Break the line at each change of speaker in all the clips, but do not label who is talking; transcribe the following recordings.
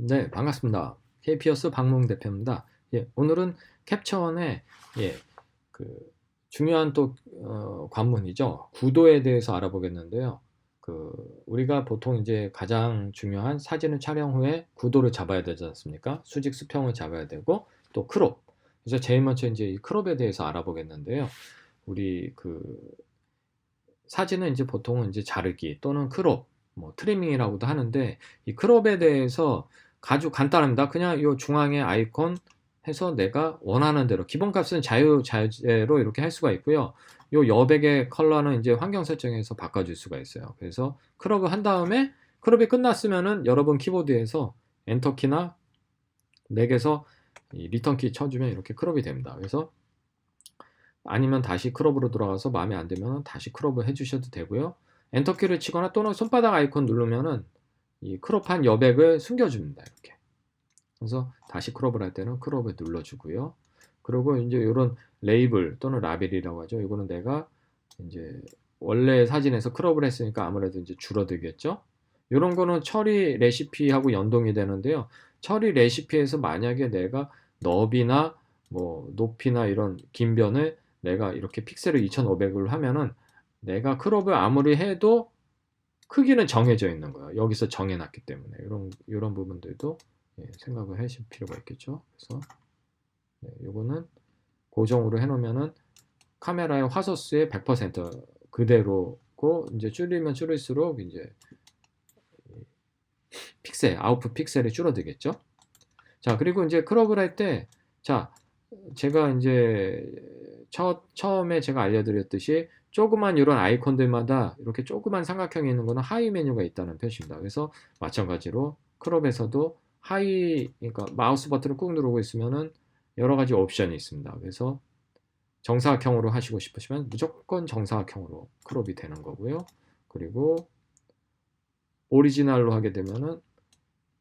네, 반갑습니다. KP어스 박몽 대표입니다. 예, 오늘은 캡처원의 예, 그 중요한 또 관문이죠. 구도에 대해서 알아보겠는데요. 우리가 보통 이제 가장 중요한 사진을 촬영 후에 구도를 잡아야 되지 않습니까? 수직 수평을 잡아야 되고 또 크롭. 그래서 제일 먼저 이제 이 크롭에 대해서 알아보겠는데요. 우리 사진은 이제 보통은 이제 자르기 또는 크롭, 뭐 트리밍이라고도 하는데 이 크롭에 대해서 아주 간단합니다. 그냥 이 중앙에 아이콘 해서 내가 원하는 대로 기본값은 자유자재로 이렇게 할 수가 있고요. 요 여백의 컬러는 이제 환경 설정에서 바꿔줄 수가 있어요. 그래서 크롭을 한 다음에 크롭이 끝났으면은 여러분 키보드에서 엔터키나 맥에서 이 리턴키 쳐주면 이렇게 크롭이 됩니다. 그래서 아니면 다시 크롭으로 돌아가서 마음에 안 들면 다시 크롭을 해주셔도 되고요. 엔터키를 치거나 또는 손바닥 아이콘 누르면은 이 크롭한 여백을 숨겨줍니다. 이렇게. 그래서 다시 크롭을 할 때는 크롭을 눌러주고요. 그리고 이제 이런 레이블 또는 라벨이라고 하죠. 이거는 내가 이제 원래 사진에서 크롭을 했으니까 아무래도 이제 줄어들겠죠. 이런 거는 처리 레시피하고 연동이 되는데요. 처리 레시피에서 만약에 내가 너비나 뭐 높이나 이런 긴 변을 내가 이렇게 픽셀을 2500으로 하면은 내가 크롭을 아무리 해도 크기는 정해져 있는 거예요. 여기서 정해놨기 때문에 이런 부분들도 생각을 하실 필요가 있겠죠. 그래서 요거는 고정으로 해놓으면은 카메라의 화소수의 100% 그대로고 이제 줄이면 줄일수록 이제 픽셀 아웃풋 픽셀이 줄어들겠죠. 자, 그리고 이제 크롭을 할 때 자, 제가 이제 처음에 제가 알려드렸듯이 조그만 이런 아이콘들마다 이렇게 조그만 삼각형이 있는 거는 하이 메뉴가 있다는 표시입니다. 그래서 마찬가지로 크롭에서도 하이, 그러니까 마우스 버튼을 꾹 누르고 있으면은 여러 가지 옵션이 있습니다. 그래서 정사각형으로 하시고 싶으시면 무조건 정사각형으로 크롭이 되는 거고요. 그리고 오리지널로 하게 되면은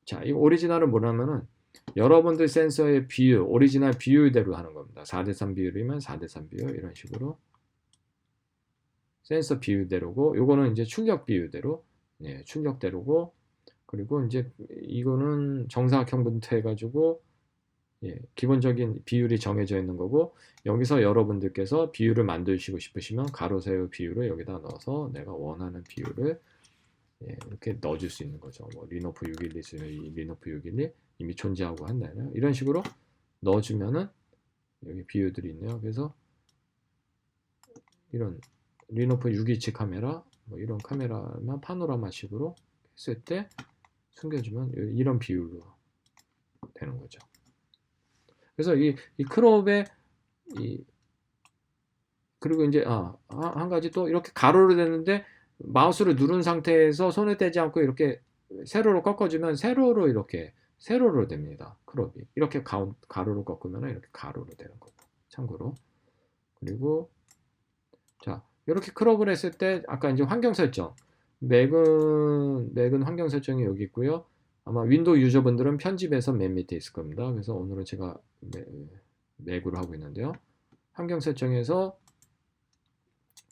자, 이 오리지널은 뭐냐면은 여러분들 센서의 비율, 오리지널 비율대로 하는 겁니다. 4:3 비율이면 4:3 비율 이런 식으로 센서 비율대로고 요거는 이제 출력 비율대로 출력대로고 그리고 이제 이거는 정사각형부터 해가지고 기본적인 비율이 정해져 있는 거고 여기서 여러분들께서 비율을 만드시고 싶으시면 가로 세로 비율을 여기다 넣어서 내가 원하는 비율을 이렇게 넣어줄 수 있는 거죠. 뭐 리노프 612 쓰면 리노프 612 이미 존재하고 한다면 이런 식으로 넣어주면은 여기 비율들이 있네요. 그래서 이런 리노프 627 카메라 뭐 이런 카메라나 파노라마식으로 했을 때 숨겨주면 이런 비율로 되는 거죠. 그래서 이 크롭의 그리고 이제 한 가지 또 이렇게 가로로 되는데 마우스를 누른 상태에서 손에 떼지 않고 이렇게 세로로 꺾어주면 세로로 됩니다. 크롭이 이렇게 가로로 꺾으면 이렇게 가로로 되는 거고 참고로. 그리고 자 이렇게 크롭을 했을 때 아까 이제 환경 설정 맥은 환경 설정이 여기 있고요. 아마 윈도우 유저분들은 편집에서 맨 밑에 있을 겁니다. 그래서 오늘은 제가 맥으로 하고 있는데요. 환경 설정에서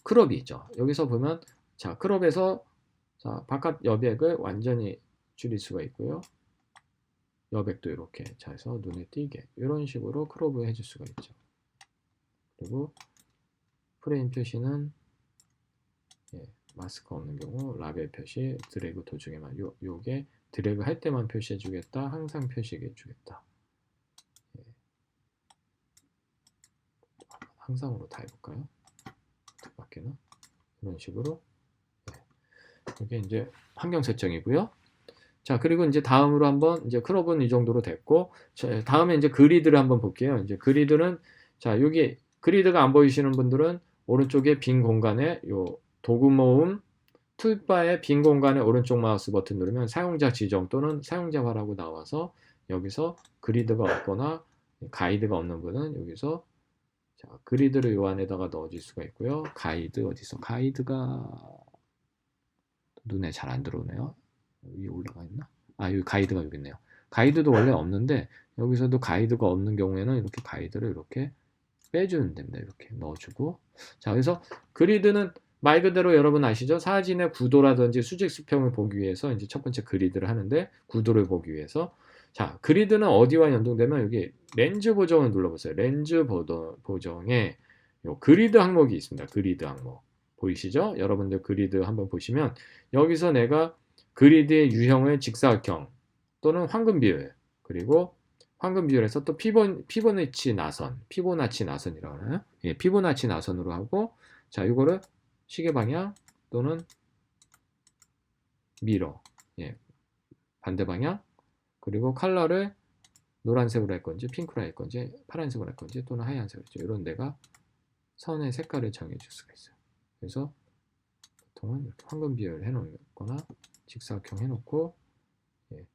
크롭이 있죠. 여기서 보면 자 크롭에서 자 바깥 여백을 완전히 줄일 수가 있고요. 여백도 이렇게 자 해서 눈에 띄게 이런 식으로 크롭을 해줄 수가 있죠. 그리고 프레임 표시는 마스크 없는 경우 라벨 표시 드래그 도중에만 요게 드래그 할 때만 표시해 주겠다. 항상 표시해 주겠다. 항상으로 다 해볼까요? 밖에는 이런 식으로 이게 이제 환경 설정이고요. 자 그리고 이제 다음으로 한번 이제 크롭은 이 정도로 됐고 다음에 이제 그리드를 한번 볼게요. 이제 그리드는 자 여기 그리드가 안 보이시는 분들은 오른쪽에 빈 공간에 요 도구 모음 툴바의 빈 공간에 오른쪽 마우스 버튼 누르면 사용자 지정 또는 사용자화라고 나와서 여기서 그리드가 없거나 가이드가 없는 분은 여기서 자, 그리드를 요 안에다가 넣어줄 수가 있고요. 가이드 어디서 가이드가 눈에 잘 안 들어오네요. 위에 올라가 있나? 여기 가이드가 여기 있네요. 가이드도 원래 없는데 여기서도 가이드가 없는 경우에는 이렇게 가이드를 이렇게 빼주면 됩니다. 이렇게 넣어주고 자 그래서 그리드는 말 그대로 여러분 아시죠? 사진의 구도라든지 수직 수평을 보기 위해서 이제 첫 번째 그리드를 하는데 구도를 보기 위해서 자, 그리드는 어디와 연동되면 여기 렌즈 보정을 눌러보세요. 렌즈 보정에 요 그리드 항목이 있습니다. 그리드 항목. 보이시죠? 여러분들 그리드 한번 보시면 여기서 내가 그리드의 유형을 직사각형 또는 황금 비율 그리고 황금 비율에서 또 피보나치 나선이라고 하나요? 예, 피보나치 나선으로 하고 자, 이거를 시계 방향 또는 미러 예, 반대 방향 그리고 컬러를 노란색으로 할 건지 핑크로 할 건지 파란색으로 할 건지 또는 하얀색으로 할지 이런 데가 선의 색깔을 정해줄 수가 있어요. 그래서 보통은 이렇게 황금 비율 해놓거나 직사각형 해놓고 예,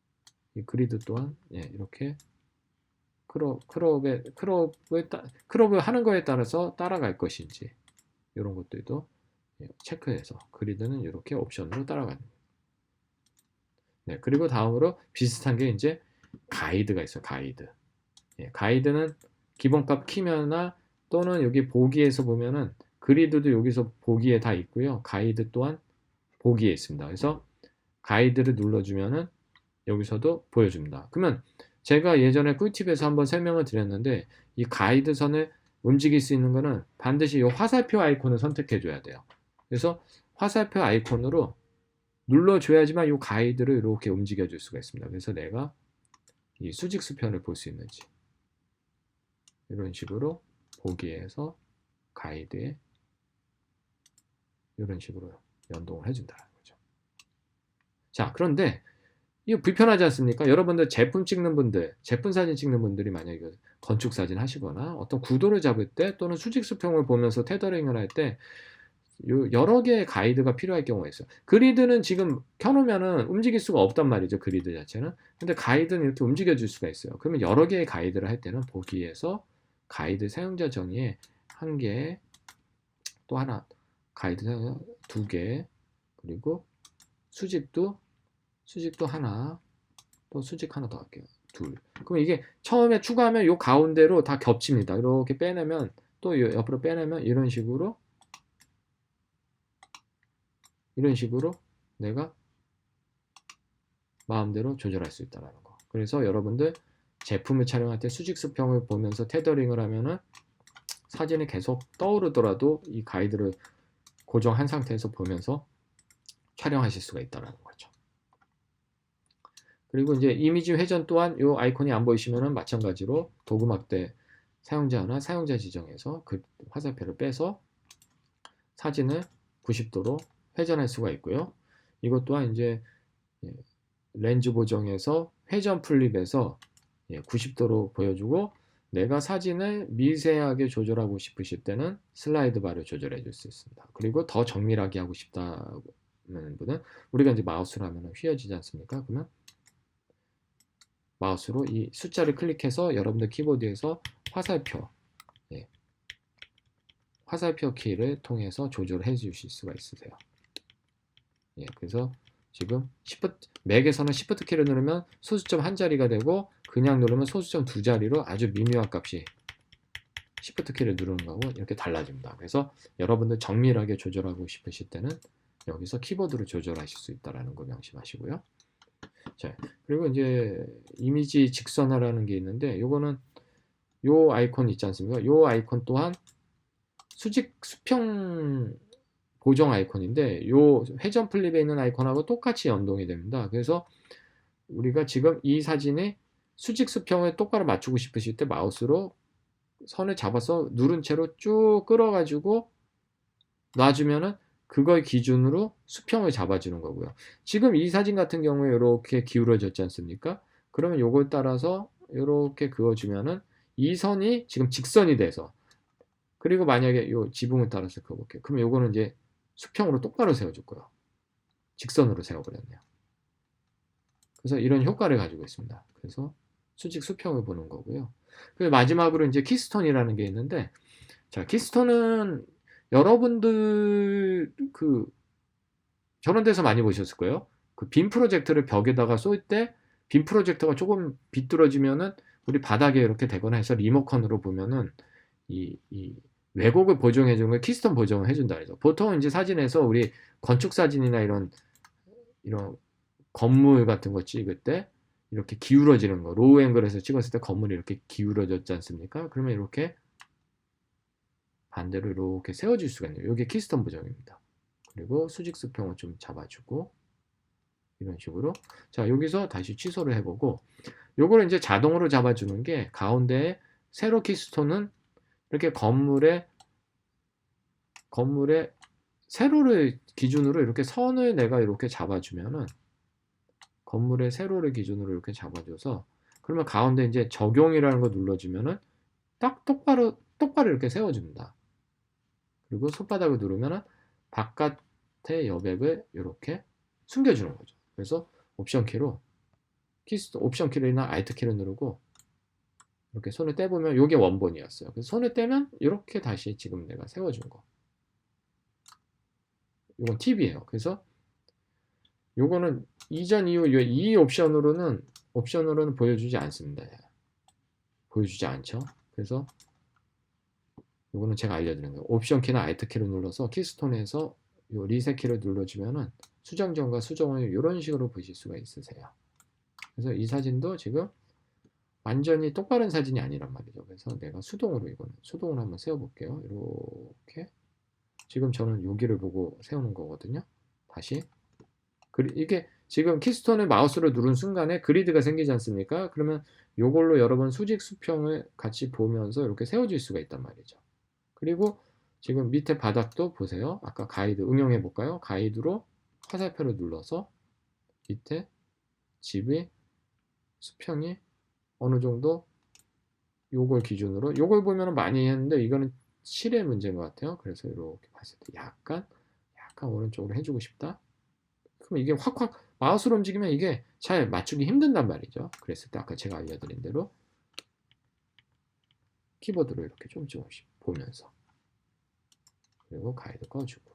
이 그리드 또한 예, 이렇게 크롭을 하는 거에 따라서 따라갈 것인지 이런 것들도 예, 체크해서 그리드는 이렇게 옵션으로 따라가는 거예요. 네, 그리고 다음으로 비슷한 게 이제 가이드가 있어요. 가이드. 예, 가이드는 기본값 키면이나 또는 여기 보기에서 보면은 그리드도 여기서 보기에 다 있고요. 가이드 또한 보기에 있습니다. 그래서 가이드를 눌러주면은 여기서도 보여줍니다. 그러면 제가 예전에 꿀팁에서 한번 설명을 드렸는데 이 가이드 선을 움직일 수 있는 거는 반드시 이 화살표 아이콘을 선택해 줘야 돼요. 그래서 화살표 아이콘으로 눌러줘야지만 이 가이드를 이렇게 움직여 줄 수가 있습니다. 그래서 내가 이 수직 수편을 볼 수 있는지 이런 식으로 보기에서 가이드에 이런 식으로 연동을 해준다는 거죠. 자, 그런데 이거 불편하지 않습니까? 여러분들 제품 찍는 분들, 제품 사진 찍는 분들이 만약에 건축 사진 하시거나 어떤 구도를 잡을 때 또는 수직 수평을 보면서 테더링을 할 때 여러 개의 가이드가 필요할 경우가 있어요. 그리드는 지금 켜놓으면은 움직일 수가 없단 말이죠. 그리드 자체는. 근데 가이드는 이렇게 움직여 줄 수가 있어요. 그러면 여러 개의 가이드를 할 때는 보기에서 가이드 사용자 정의에 한 개, 또 하나, 가이드 두 개, 그리고 수직도 하나, 또 수직 하나 더 할게요. 둘. 그럼 이게 처음에 추가하면 요 가운데로 다 겹칩니다. 이렇게 빼내면 또 옆으로 빼내면 이런 식으로 내가 마음대로 조절할 수 있다는 거. 그래서 여러분들 제품을 촬영할 때 수직 수평을 보면서 테더링을 하면은 사진이 계속 떠오르더라도 이 가이드를 고정한 상태에서 보면서 촬영하실 수가 있다는 거죠. 그리고 이제 이미지 회전 또한 이 아이콘이 안 보이시면은 마찬가지로 도구막대 사용자나 사용자 지정에서 그 화살표를 빼서 사진을 90도로 회전할 수가 있고요. 이것 또한 이제 렌즈 보정에서 회전 플립에서 90도로 보여주고 내가 사진을 미세하게 조절하고 싶으실 때는 슬라이드 바를 조절해 줄 수 있습니다. 그리고 더 정밀하게 하고 싶다는 분은 우리가 이제 마우스로 하면 휘어지지 않습니까? 그러면 마우스로 이 숫자를 클릭해서 여러분들 키보드에서 화살표 키를 통해서 조절해 주실 수가 있으세요. 예, 그래서 지금 맥에서는 Shift 키를 누르면 소수점 한 자리가 되고 그냥 누르면 소수점 두 자리로 아주 미묘한 값이 Shift 키를 누르는 거하고 이렇게 달라집니다. 그래서 여러분들 정밀하게 조절하고 싶으실 때는 여기서 키보드로 조절하실 수 있다는 거 명심하시고요. 자, 그리고 이제 이미지 직선화라는 게 있는데 요거는 요 아이콘 있지 않습니까? 요 아이콘 또한 수직 수평 고정 아이콘인데 요 회전 플립에 있는 아이콘하고 똑같이 연동이 됩니다. 그래서 우리가 지금 이 사진에 수직 수평을 똑바로 맞추고 싶으실 때 마우스로 선을 잡아서 누른 채로 쭉 끌어가지고 놔주면은 그걸 기준으로 수평을 잡아주는 거고요. 지금 이 사진 같은 경우에 이렇게 기울어졌지 않습니까? 그러면 요걸 따라서 이렇게 그어주면은 이 선이 지금 직선이 돼서 그리고 만약에 요 지붕을 따라서 그어볼게요. 그럼 요거는 이제 수평으로 똑바로 세워줄 거예요. 직선으로 세워버렸네요. 그래서 이런 효과를 가지고 있습니다. 그래서 수직 수평을 보는 거고요. 그리고 마지막으로 이제 키스톤이라는 게 있는데, 자, 키스톤은 여러분들 저런 데서 많이 보셨을 거예요. 그 빔 프로젝터를 벽에다가 쏠 때 빔 프로젝터가 조금 비뚤어지면은 우리 바닥에 이렇게 대거나 해서 리모컨으로 보면은 이 왜곡을 보정해 주는 걸 키스톤 보정을 해준다 그래서 보통 이제 사진에서 우리 건축 사진이나 이런 건물 같은 거 찍을 때 이렇게 기울어지는 거, 로우 앵글에서 찍었을 때 건물이 이렇게 기울어졌지 않습니까? 그러면 이렇게 반대로 이렇게 세워질 수가 있네요. 이게 키스톤 부정입니다. 그리고 수직 수평을 좀 잡아주고 이런 식으로. 자, 여기서 다시 취소를 해보고 요거를 이제 자동으로 잡아주는 게 가운데에 세로 키스톤은 이렇게 건물에 세로를 기준으로 이렇게 선을 내가 이렇게 잡아주면은 건물의 세로를 기준으로 이렇게 잡아줘서 그러면 가운데 이제 적용이라는 거 눌러주면은 딱 똑바로 이렇게 세워줍니다. 그리고 손바닥을 누르면은 바깥의 여백을 이렇게 숨겨주는 거죠. 그래서 옵션 키로 옵션 키나 알트 키를 누르고 이렇게 손을 떼보면 이게 원본이었어요. 그래서 손을 떼면 이렇게 다시 지금 내가 세워준 거. 이건 팁이에요. 그래서 요거는 이전 이후 이 옵션으로는 보여주지 않습니다. 보여주지 않죠. 그래서 요거는 제가 알려드리는 거예요. 옵션 키나 알트 키를 눌러서 키스톤에서 요 리셋 키를 눌러주면은 수정전과 수정을 이런 식으로 보실 수가 있으세요. 그래서 이 사진도 지금 완전히 똑바른 사진이 아니란 말이죠. 그래서 내가 수동으로 수동으로 한번 세워볼게요. 이렇게 지금 저는 여기를 보고 세우는 거거든요. 다시 이게 지금 키스톤을 마우스로 누른 순간에 그리드가 생기지 않습니까? 그러면 요걸로 여러분 수직 수평을 같이 보면서 이렇게 세워질 수가 있단 말이죠. 그리고 지금 밑에 바닥도 보세요. 아까 가이드 응용해 볼까요? 가이드로 화살표를 눌러서 밑에 집의 수평이 어느 정도 요걸 기준으로 요걸 보면 많이 했는데 이거는 실의 문제인 것 같아요. 그래서 이렇게 봤을 때 약간 오른쪽으로 해주고 싶다. 그럼 이게 확 마우스로 움직이면 이게 잘 맞추기 힘든단 말이죠. 그랬을 때 아까 제가 알려드린 대로 키보드로 이렇게 조금씩 보면서 그리고 가이드 꺼주고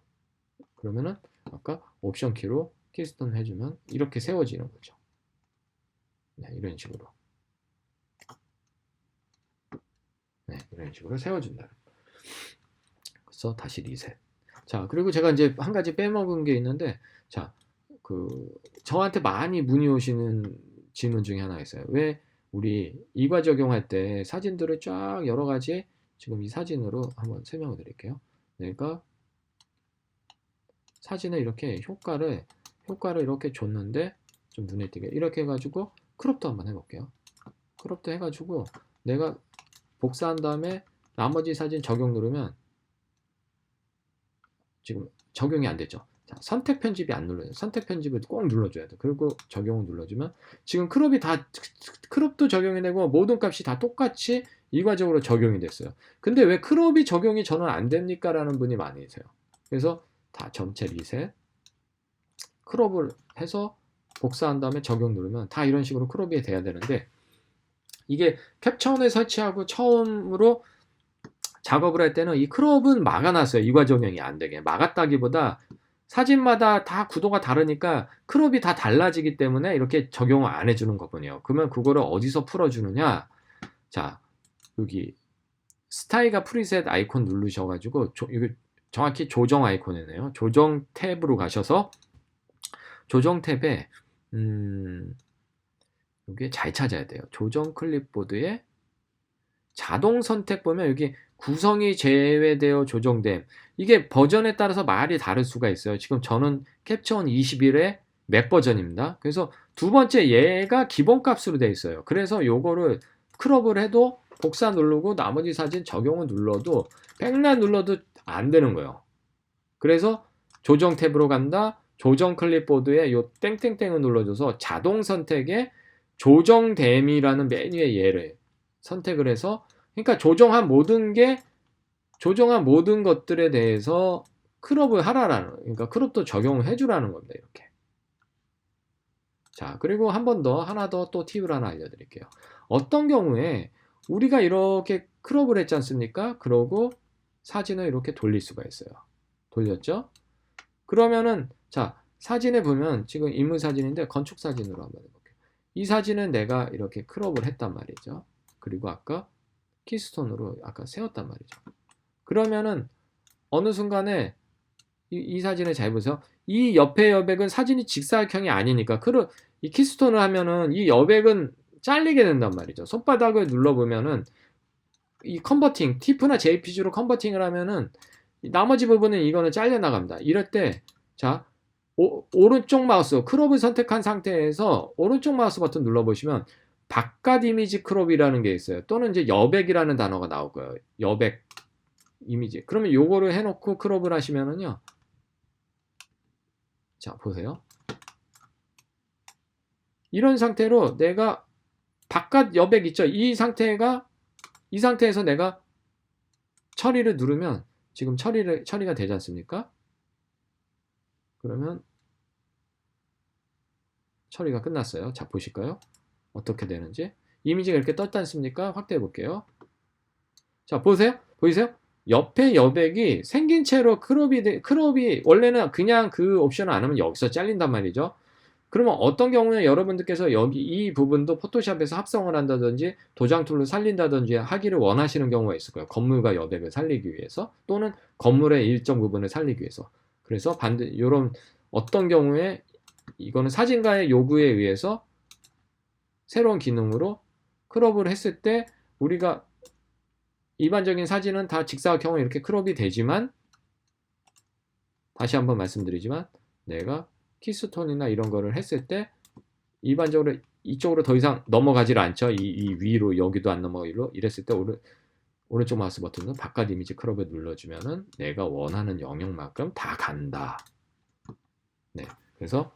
그러면은 아까 옵션 키로 키스톤 해주면 이렇게 세워지는 거죠. 네, 이런 식으로 이런 식으로 세워준다. 그래서 다시 리셋. 자, 그리고 제가 이제 한 가지 빼먹은 게 있는데, 자, 저한테 많이 문의 오시는 질문 중에 하나 있어요. 왜 우리 이과 적용할 때 사진들을 쫙 여러 가지 지금 이 사진으로 한번 설명을 드릴게요. 그러니까 사진을 이렇게 효과를 이렇게 줬는데 좀 눈에 띄게 이렇게 해가지고 크롭도 한번 해볼게요. 크롭도 해가지고 내가 복사한 다음에 나머지 사진 적용 누르면 지금 적용이 안 됐죠. 자, 선택 편집이 안 눌러요. 선택 편집을 꼭 눌러줘야 돼. 그리고 적용을 눌러주면 지금 크롭도 적용이 되고 모든 값이 다 똑같이 이과적으로 적용이 됐어요. 근데 왜 크롭이 적용이 저는 안 됩니까? 라는 분이 많이 계세요. 그래서 다 전체 리셋 크롭을 해서 복사한 다음에 적용 누르면 다 이런 식으로 크롭이 돼야 되는데 이게 캡처원에 설치하고 처음으로 작업을 할 때는 이 크롭은 막아놨어요. 이과 적용이 안 되게. 막았다기보다 사진마다 다 구도가 다르니까 크롭이 다 달라지기 때문에 이렇게 적용을 안 해주는 거군요. 그러면 그거를 어디서 풀어주느냐? 자, 여기 스타일과 프리셋 아이콘 누르셔가지고 이거 정확히 조정 아이콘이네요. 조정 탭으로 가셔서 조정 탭에 여기 잘 찾아야 돼요. 조정 클립보드에 자동 선택 보면 여기 구성이 제외되어 조정됨. 이게 버전에 따라서 말이 다를 수가 있어요. 지금 저는 캡처원 21의 맥 버전입니다. 그래서 두 번째 얘가 기본값으로 되어 있어요. 그래서 요거를 크롭을 해도 복사 누르고 나머지 사진 적용을 눌러도 백날 눌러도 안 되는 거예요. 그래서 조정 탭으로 간다. 조정 클립보드에 요 땡땡땡을 눌러줘서 자동 선택에 조정됨이라는 메뉴의 예를 선택을 해서 그러니까 조정한 모든 것들에 대해서 크롭을 하라라는 그러니까 크롭도 적용을 해주라는 겁니다. 이렇게. 자, 그리고 하나 더 또 팁을 하나 알려드릴게요. 어떤 경우에 우리가 이렇게 크롭을 했지 않습니까? 그러고 사진을 이렇게 돌릴 수가 있어요. 돌렸죠? 그러면은 자, 사진에 보면 지금 인물 사진인데 건축 사진으로 한번 해볼게요. 이 사진은 내가 이렇게 크롭을 했단 말이죠. 그리고 아까 키스톤으로 아까 세웠단 말이죠. 그러면은 어느 순간에 이 사진을 잘 보세요. 이 옆에 여백은 사진이 직사각형이 아니니까 이 키스톤을 하면은 이 여백은 잘리게 된단 말이죠. 손바닥을 눌러보면은 이 컨버팅, TIFF나 JPG로 컨버팅을 하면은 나머지 부분은 이거는 잘려나갑니다. 이럴 때, 자, 오른쪽 마우스, 크롭을 선택한 상태에서 오른쪽 마우스 버튼 눌러보시면 바깥 이미지 크롭이라는 게 있어요. 또는 이제 여백이라는 단어가 나올 거예요. 여백 이미지. 그러면 요거를 해놓고 크롭을 하시면은요. 자, 보세요. 이런 상태로 내가 바깥 여백 있죠? 이 상태에서 내가 처리를 누르면 지금 처리가 되지 않습니까? 그러면 처리가 끝났어요. 자, 보실까요? 어떻게 되는지. 이미지가 이렇게 떴지 않습니까? 확대해 볼게요. 자, 보이세요? 옆에 여백이 생긴 채로 크롭이 원래는 그냥 그 옵션을 안 하면 여기서 잘린단 말이죠. 그러면 어떤 경우는 여러분들께서 여기 이 부분도 포토샵에서 합성을 한다든지 도장 툴로 살린다든지 하기를 원하시는 경우가 있을 거예요. 건물과 여백을 살리기 위해서 또는 건물의 일정 부분을 살리기 위해서. 그래서 이런 어떤 경우에 이거는 사진가의 요구에 의해서 새로운 기능으로 크롭을 했을 때 우리가 일반적인 사진은 다 직사각형으로 이렇게 크롭이 되지만 다시 한번 말씀드리지만 내가 키스톤이나 이런 거를 했을 때 일반적으로 이쪽으로 더 이상 넘어가질 않죠. 이 위로 여기도 안 넘어가기로 이랬을 때 오른쪽 마우스 버튼은 바깥 이미지 크롭을 눌러주면은 내가 원하는 영역만큼 다 간다. 네, 그래서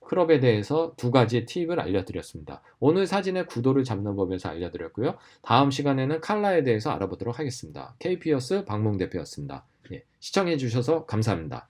크롭에 대해서 두 가지의 팁을 알려드렸습니다. 오늘 사진의 구도를 잡는 법에서 알려드렸고요. 다음 시간에는 칼라에 대해서 알아보도록 하겠습니다. K피어스 박몽 대표였습니다. 예, 시청해주셔서 감사합니다.